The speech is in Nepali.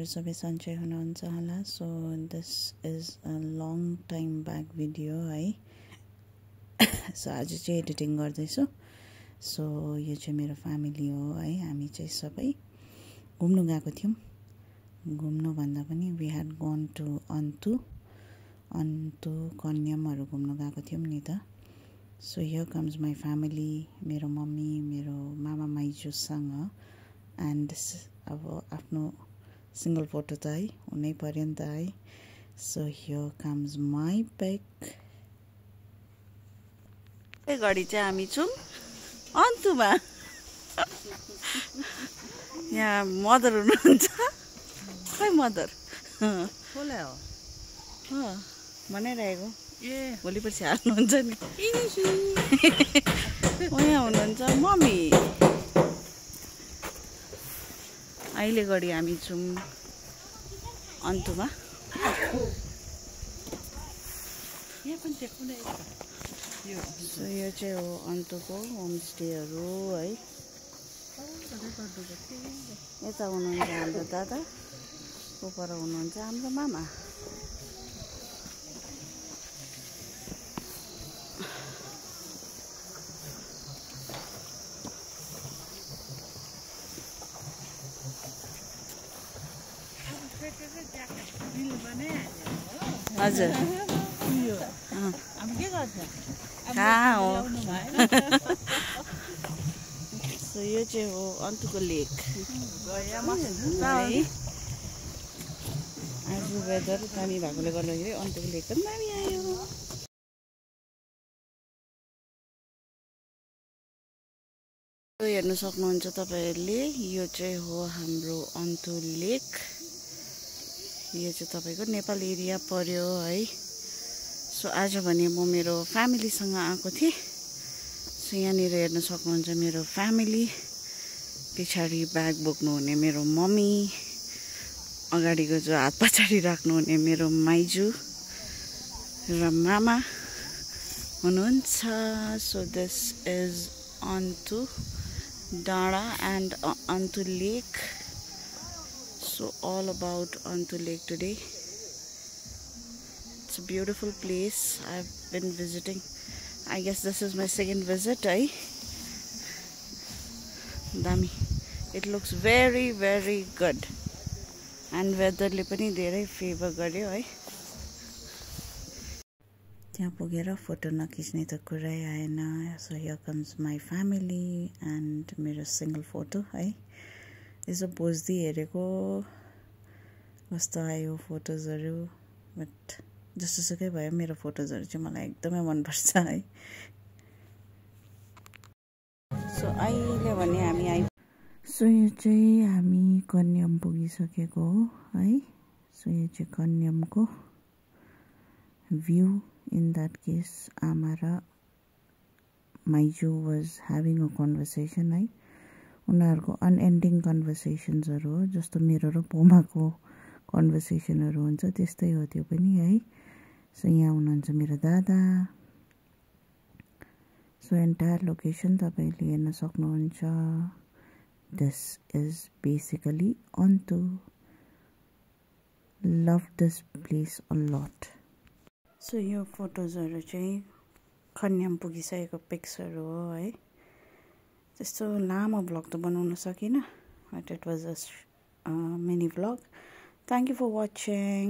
तपाईँहरू सबै सन्चै हुनुहुन्छ होला। So this is a long time back video है। सो आज चाहिँ एडिटिङ गर्दैछु। सो यो चाहिँ मेरो फ्यामिली हो है। हामी चाहिँ सबै घुम्नु गएको थियौँ। घुम्नु भन्दा पनि वी ह्याड गन टु अन्टु कन्यामहरू घुम्नु गएको थियौँ नि त। So here comes my family, मेरो मम्मी, मेरो मामा माइजूसँग। एन्ड अब आफ्नो सिंगल फोटो त है हुनै पर्यो नि त है। So here comes my pic. घडी चाहिँ हामी छौँ अन्तुमा। यहाँ मदर हुनुहुन्छ। खै मदर भनिरहेको भोलि पर्सि हाल्नुहुन्छ नि। यहाँ हुनुहुन्छ मम्मी। अहिले घडी हामी छौँ अन्तुमा। सो यो चाहिँ हो अन्तुको होमस्टेहरू है। यता हुनुहुन्छ हाम्रो दादा, उपर हुनुहुन्छ हाम्रो मामा। हजुर कहाँ हो। सो यो चाहिँ हो अन्तुको लेक। आज वेदर दामी भएकोले गर्दाखेरि अन्तुको लेक पनि दामी आयो। हेर्नु सक्नुहुन्छ तपाईँहरूले, यो चाहिँ हो हाम्रो अन्तु लेक। यो चाहिँ तपाईँको नेपाल एरिया पर्यो है। सो आज भने म मेरो फ्यामिलीसँग आएको थिएँ। सो यहाँनिर हेर्न सक्नुहुन्छ मेरो फ्यामिली। पछाडि ब्याग बोक्नुहुने मेरो मम्मी, अगाडिको जो हात पछाडि राख्नुहुने मेरो माइजू र मामा हुनुहुन्छ। सो दिस इज अन्तु डाँडा and Antu lake. So all about Antu Lake today. It's a beautiful place. I've been visiting. I guess this is my second visit. Dami. It looks very very good. And weather le pani धेरै favor गर्यो है. त्यहाँ पुगेर फोटो नखिच्ने त कुरै आएन. So here comes my family and मेरो सिंगल फोटो है. यसो पोज्दै हेरेको कस्तो आयो फोटोजहरू. बट जस्तोसुकै भयो, मेरो फोटोजहरू चाहिँ मलाई एकदमै मनपर्छ है. सो अहिले भने हामी सो यो चाहिँ हामी कन्याम पुगिसकेको हो है. सो यो चाहिँ कन्यामको भ्यू. इन द्याट केस आमा र माइजू वाज ह्याभिङ अ कन्भर्सेसन है. उनीहरूको अनएन्डिङ कन्भर्सेसन्सहरू हो, जस्तो मेरो र पोमाको कन्भर्सेसनहरू हुन्छ त्यस्तै हो त्यो पनि है. सो यहाँ हुनुहुन्छ मेरो दादा. सो एन्टायर लोकेसन तपाईँले हेर्न सक्नुहुन्छ. This is basically Antu. Love this place a lot. So यो फोटोजहरू चाहिँ कन्याम पुगिसकेको पिक्सहरू हो है. त्यस्तो लामो भ्लग त बनाउन सकिनँ, but it was a mini vlog. Thank you for watching.